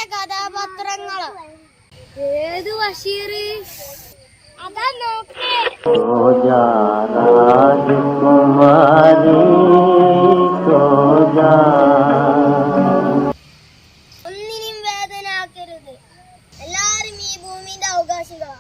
കഥാപാത്രങ്ങൾ. ഏത് ബഷീർ? അതാ നോക്കേ. ഒന്നിനും വേദന ആക്കരുത്. എല്ലാരും ഈ ഭൂമിന്റെ അവകാശികളാ.